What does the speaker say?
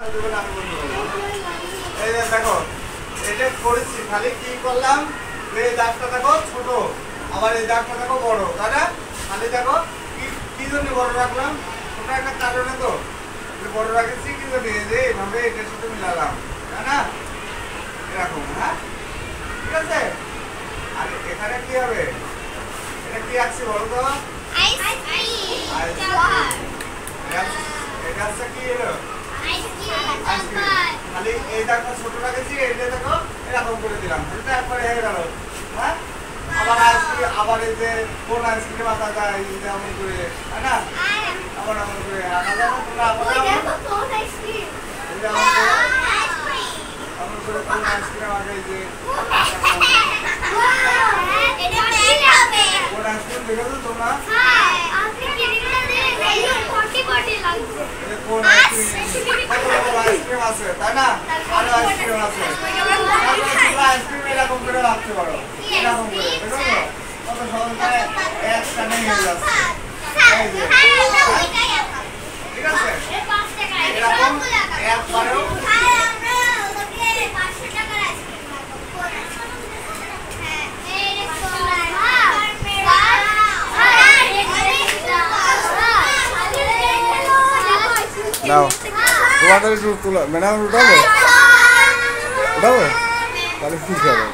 এই যে দেখো এটা করেছি, খালি কি করলাম, এই দাগটা দেখো ছোট, আবার এই দাগটা দেখো বড়, তাই না? খালি দেখো কি জন্য বড় রাখলাম, ওটা একটা কারণে তো বড় রাখেছি, কি জন্য এইভাবে এটার সাথে মিলালাম, তাই না? এরকম, হ্যাঁ, ঠিক আছে। আর এখানে কি হবে, এটা কি আঁকছি বলো তো? এটা হচ্ছে কি এলো খালি এই দাগটা ছোট রাখেছি, এইটা দেখো এরকম করে দিলাম, তারপরে হয়ে গেল। হ্যাঁ, আবার আইসক্রিম, আবার এই যে কোন আইসক্রিম আঁকা যায় এমন করে, তাই না? আবার এমন করে আঁকা যায় না, তোমরা আবার এমন করে কোন আইসক্রিম আঁকাই যে কোন আইসক্রিম দেখেছো তোমরা? কোন আইসক্রিম আছে, তাই না? আরো আইসক্রিম আছে, আইসক্রিম এরকম করে রাখতে পারো, এরকম করে দেখো কত সহজে একসাথে হয়ে যাচ্ছে, ঠিক আছে। এরকম একবারেও নাও তোমাদের একটু তোলা ম্যাডাম উঠাবে তাহলে ঠিক হবে।